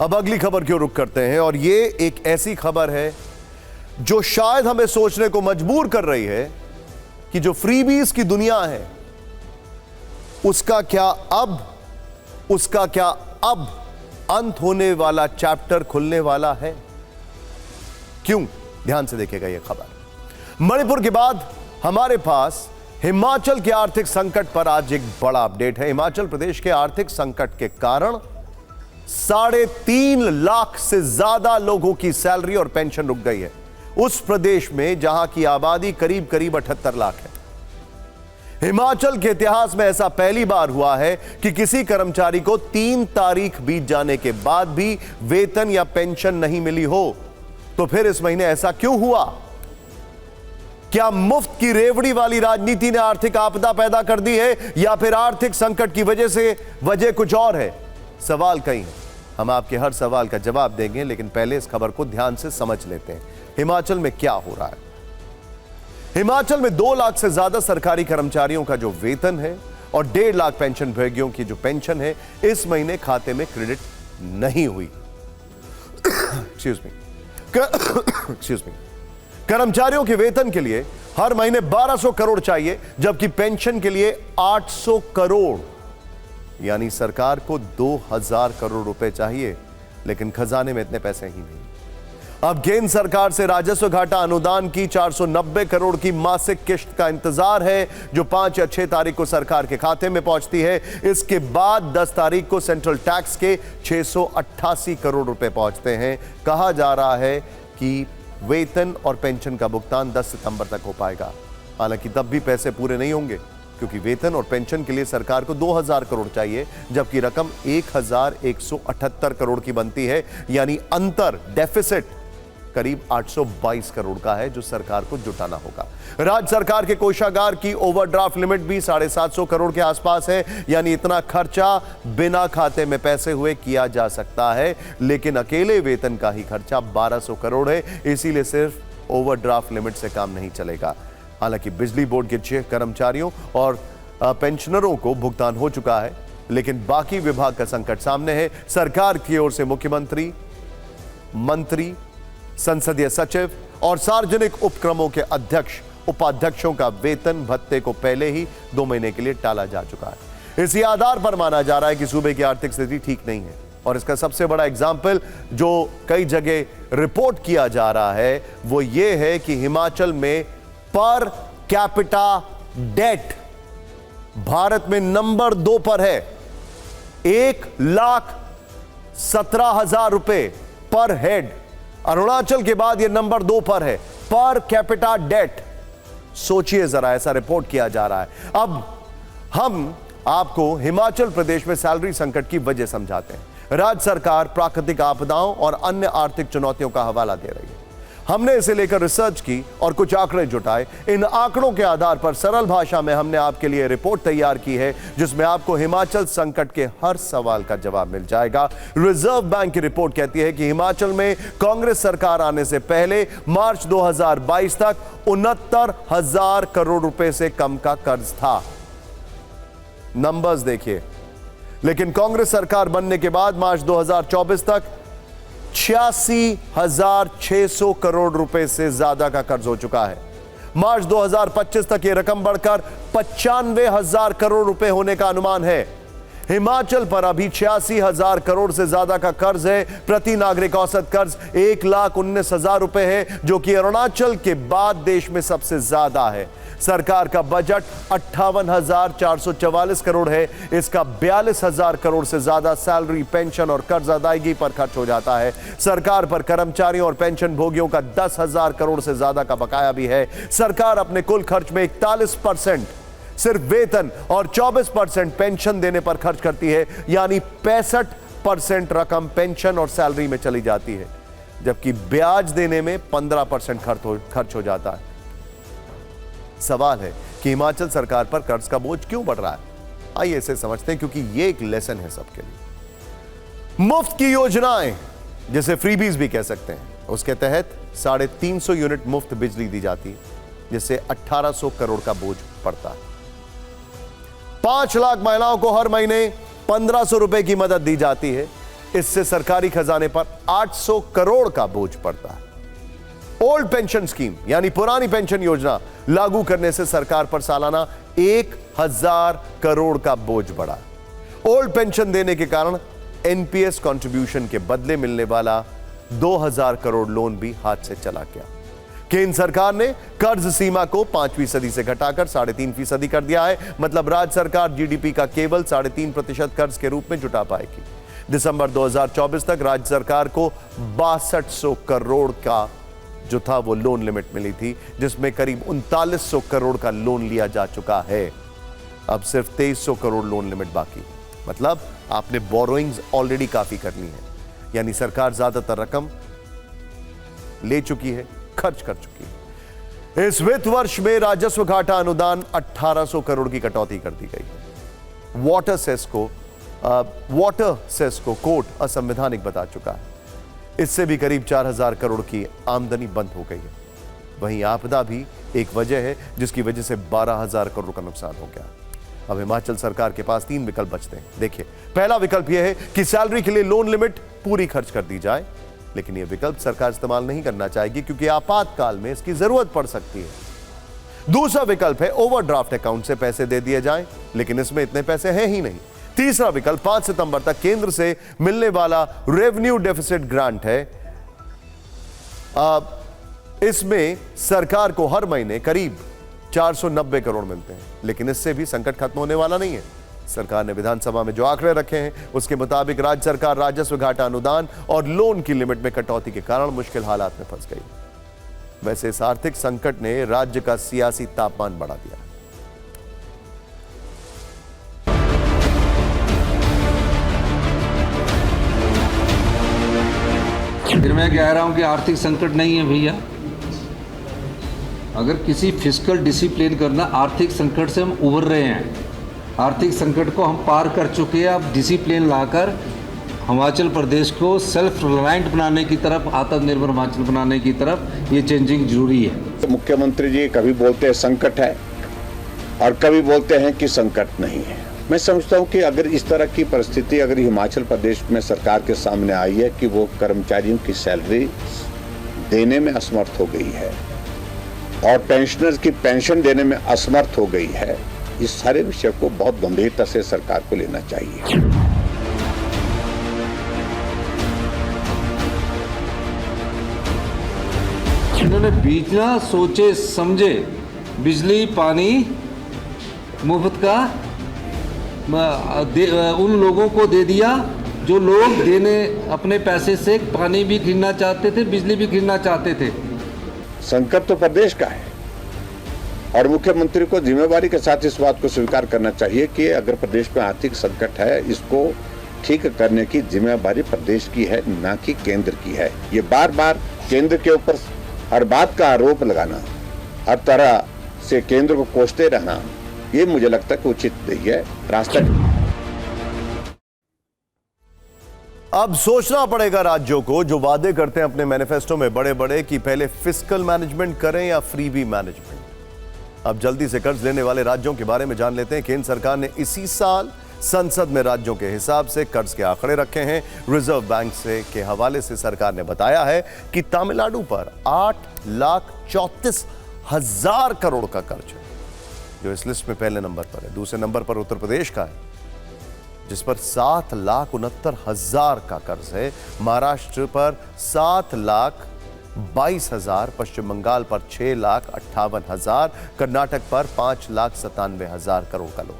अब अगली खबर की ओर रुख करते हैं और ये एक ऐसी खबर है जो शायद हमें सोचने को मजबूर कर रही है कि जो फ्रीबीज की दुनिया है उसका क्या अब अंत होने वाला चैप्टर खुलने वाला है। क्यों? ध्यान से देखिएगा यह खबर। मणिपुर के बाद हमारे पास हिमाचल के आर्थिक संकट पर आज एक बड़ा अपडेट है। हिमाचल प्रदेश के आर्थिक संकट के कारण 3.5 लाख से ज्यादा लोगों की सैलरी और पेंशन रुक गई है उस प्रदेश में जहां की आबादी करीब 78 लाख है। हिमाचल के इतिहास में ऐसा पहली बार हुआ है कि किसी कर्मचारी को 3 तारीख बीत जाने के बाद भी वेतन या पेंशन नहीं मिली हो। तो फिर इस महीने ऐसा क्यों हुआ? क्या मुफ्त की रेवड़ी वाली राजनीति ने आर्थिक आपदा पैदा कर दी है या फिर आर्थिक संकट की वजह कुछ और है? सवाल कई हैं। हम आपके हर सवाल का जवाब देंगे, लेकिन पहले इस खबर को ध्यान से समझ लेते हैं। हिमाचल में क्या हो रहा है? हिमाचल में 2 लाख से ज्यादा सरकारी कर्मचारियों का जो वेतन है और 1.5 लाख पेंशन भोगियों की जो पेंशन है इस महीने खाते में क्रेडिट नहीं हुई। Excuse me. कर्मचारियों के वेतन के लिए हर महीने 1200 करोड़ चाहिए, जबकि पेंशन के लिए 800 करोड़, यानी सरकार को 2000 करोड़ रुपए चाहिए, लेकिन खजाने में इतने पैसे ही नहीं। अब केंद्र सरकार से राजस्व घाटा अनुदान की 490 करोड़ की मासिक किश्त का इंतजार है, जो 5 या 6 तारीख को सरकार के खाते में पहुंचती है। इसके बाद 10 तारीख को सेंट्रल टैक्स के 688 करोड़ रुपए पहुंचते हैं। कहा जा रहा है कि वेतन और पेंशन का भुगतान 10 सितंबर तक हो पाएगा। हालांकि तब भी पैसे पूरे नहीं होंगे, क्योंकि वेतन और पेंशन के लिए सरकार को 2000 करोड़ चाहिए, जबकि रकम 1178 करोड़ की बनती है, यानी अंतर डेफिसिट करीब 822 करोड़ का है, जो सरकार को जुटाना होगा। राज्य सरकार के कोषागार की ओवरड्राफ्ट लिमिट भी 750 करोड़ के आसपास है, यानी इतना खर्चा बिना खाते में पैसे हुए किया जा सकता है, लेकिन अकेले वेतन का ही खर्चा 1200 करोड़ है, इसीलिए सिर्फ ओवरड्राफ्ट लिमिट से काम नहीं चलेगा। हालांकि बिजली बोर्ड के 6 कर्मचारियों और पेंशनरों को भुगतान हो चुका है, लेकिन बाकी विभाग का संकट सामने है। सरकार की ओर से मुख्यमंत्री, मंत्री, संसदीय सचिव और सार्वजनिक उपक्रमों के अध्यक्ष उपाध्यक्षों का वेतन भत्ते को पहले ही 2 महीने के लिए टाला जा चुका है। इसी आधार पर माना जा रहा है कि सूबे की आर्थिक स्थिति ठीक नहीं है, और इसका सबसे बड़ा एग्जाम्पल जो कई जगह रिपोर्ट किया जा रहा है वो ये है कि हिमाचल में पर कैपिटा डेट भारत में नंबर 2 पर है। 1,17,000 रुपए पर हेड। अरुणाचल के बाद यह नंबर 2 पर है पर कैपिटा डेट। सोचिए जरा, ऐसा रिपोर्ट किया जा रहा है। अब हम आपको हिमाचल प्रदेश में सैलरी संकट की वजह समझाते हैं। राज्य सरकार प्राकृतिक आपदाओं और अन्य आर्थिक चुनौतियों का हवाला दे रही है। हमने इसे लेकर रिसर्च की और कुछ आंकड़े जुटाए। इन आंकड़ों के आधार पर सरल भाषा में हमने आपके लिए रिपोर्ट तैयार की है, जिसमें आपको हिमाचल संकट के हर सवाल का जवाब मिल जाएगा। रिजर्व बैंक की रिपोर्ट कहती है कि हिमाचल में कांग्रेस सरकार आने से पहले मार्च 2022 तक 69,000 करोड़ रुपए से कम का कर्ज था। नंबर्स देखिए। लेकिन कांग्रेस सरकार बनने के बाद मार्च 2024 तक 86,600 करोड़ रुपए से ज्यादा का कर्ज हो चुका है। मार्च 2025 तक यह रकम बढ़कर 95,000 करोड़ रुपए होने का अनुमान है। हिमाचल पर अभी 86,000 करोड़ से ज्यादा का कर्ज है। प्रति नागरिक औसत कर्ज 1,19,000 रुपए है, जो कि अरुणाचल के बाद देश में सबसे ज्यादा है। सरकार का बजट 58,444 करोड़ है। इसका 42,000 करोड़ से ज्यादा सैलरी, पेंशन और कर्ज अदायगी पर खर्च हो जाता है। सरकार पर कर्मचारियों और पेंशन भोगियों का 10,000 करोड़ से ज्यादा का बकाया भी है। सरकार अपने कुल खर्च में 41% सिर्फ वेतन और 24% पेंशन देने पर खर्च करती है, यानी 65% रकम पेंशन और सैलरी में चली जाती है, जबकि ब्याज देने में 15% खर्च हो जाता है। सवाल है कि हिमाचल सरकार पर कर्ज का बोझ क्यों बढ़ रहा है? आइए इसे समझते हैं, क्योंकि यह एक लेसन है सबके लिए। मुफ्त की योजनाएं, जिसे फ्रीबीज भी कह सकते हैं, उसके तहत 350 यूनिट मुफ्त बिजली दी जाती है, जिससे 1800 करोड़ का बोझ पड़ता है। 5 लाख महिलाओं को हर महीने 1500 रुपए की मदद दी जाती है। इससे सरकारी खजाने पर 800 करोड़ का बोझ पड़ता है। ओल्ड पेंशन स्कीम यानी पुरानी पेंशन योजना लागू करने से सरकार पर सालाना 1000 करोड़ का बोझ बढ़ा। ओल्ड पेंशन देने के कारण एनपीएस कंट्रीब्यूशन के बदले मिलने वाला 2000 करोड़ लोन भी हाथ से चला गया। केंद्र सरकार ने कर्ज सीमा को 5% से घटाकर 3.5% कर दिया है। मतलब राज्य सरकार जीडीपी का केवल 3.5% कर्ज के रूप में जुटा पाएगी। दिसंबर 2024 तक राज्य सरकार को 6200 करोड़ का जो था वो लोन लिमिट मिली थी, जिसमें करीब 3900 करोड़ का लोन लिया जा चुका है। अब सिर्फ 2300 करोड़ लोन लिमिट बाकी। मतलब आपने बोरोइंग्स ऑलरेडी काफी कर ली है, यानी सरकार ज्यादातर रकम ले चुकी है, खर्च कर चुकी है। इस वित्त वर्ष में राजस्व घाटा अनुदान 1800 करोड़ की कटौती कर दी गई है। वाटर सेस को कोर्ट असंवैधानिक बता चुका है। इससे भी करीब 4000 करोड़ की आमदनी बंद हो गई है। वहीं आपदा भी एक वजह है जिसकी वजह से 12000 करोड़ का नुकसान हो गया। अब हिमाचल सरकार के पास 3 विकल्प बचते हैं। देखिए, पहला विकल्प यह है कि सैलरी के लिए लोन लिमिट पूरी खर्च कर दी जाए, लेकिन यह विकल्प सरकार इस्तेमाल नहीं करना चाहेगी क्योंकि आपातकाल में इसकी जरूरत पड़ सकती है। दूसरा विकल्प है ओवरड्राफ्ट अकाउंट से पैसे दे दिए जाएं, लेकिन इसमें इतने पैसे हैं ही नहीं। तीसरा विकल्प 5 सितंबर तक केंद्र से मिलने वाला रेवेन्यू डेफिसिट ग्रांट है। इसमें सरकार को हर महीने करीब 490 करोड़ मिलते हैं, लेकिन इससे भी संकट खत्म होने वाला नहीं है। सरकार ने विधानसभा में जो आंकड़े रखे हैं उसके मुताबिक राज्य सरकार राजस्व घाटा अनुदान और लोन की लिमिट में कटौती के कारण मुश्किल हालात में फंस गई। वैसे इस आर्थिक संकट ने राज्य का सियासी तापमान बढ़ा दिया। फिर मैं कह रहा हूं कि आर्थिक संकट नहीं है भैया। अगर किसी फिस्कल डिसिप्लिन करना, आर्थिक संकट से हम उभर रहे हैं, आर्थिक संकट को हम पार कर चुके हैं। अब डिसिप्लिन लाकर हिमाचल प्रदेश को सेल्फ रिलायंट बनाने की तरफ, आत्मनिर्भर हिमाचल बनाने की तरफ ये चेंजिंग जरूरी है। मुख्यमंत्री जी कभी बोलते हैं संकट है और कभी बोलते हैं कि संकट नहीं है। मैं समझता हूं कि अगर इस तरह की परिस्थिति अगर हिमाचल प्रदेश में सरकार के सामने आई है कि वो कर्मचारियों की सैलरी देने में असमर्थ हो गई है और पेंशनर्स की पेंशन देने में असमर्थ हो गई है, इस सारे विषय को बहुत गंभीरता से सरकार को लेना चाहिए। इन्होंने बिना सोचे समझे बिजली पानी मुफ्त का उन लोगों को दे दिया जो लोग देने अपने पैसे से पानी भी खरीदना चाहते थे, बिजली भी खरीदना चाहते थे। संकट तो प्रदेश का है और मुख्यमंत्री को जिम्मेवारी के साथ इस बात को स्वीकार करना चाहिए कि अगर प्रदेश में आर्थिक संकट है, इसको ठीक करने की जिम्मेवारी प्रदेश की है, ना कि केंद्र की है। ये बार बार केंद्र के ऊपर हर बात का आरोप लगाना, हर तरह से केंद्र को कोसते रहना, ये मुझे लगता है कि उचित नहीं है। रास्ता अब सोचना पड़ेगा राज्यों को जो वादे करते हैं अपने मैनिफेस्टो में बड़े बड़े कि पहले फिस्कल मैनेजमेंट करें या फ्रीबी मैनेजमेंट। अब जल्दी से कर्ज लेने वाले राज्यों के बारे में जान लेते हैं। केंद्र सरकार ने इसी साल संसद में राज्यों के हिसाब से कर्ज के आंकड़े रखे हैं। रिजर्व बैंक से के हवाले से सरकार ने बताया है कि तमिलनाडु पर 8,34,000 करोड़ का कर्ज है, जो इस लिस्ट में पहले नंबर पर है। दूसरे नंबर पर उत्तर प्रदेश का है, जिस पर 7,69,000 का कर्ज है। महाराष्ट्र पर 7,22,000, पश्चिम बंगाल पर 6,58,000, कर्नाटक पर 5,97,000 करोड़ का लोन।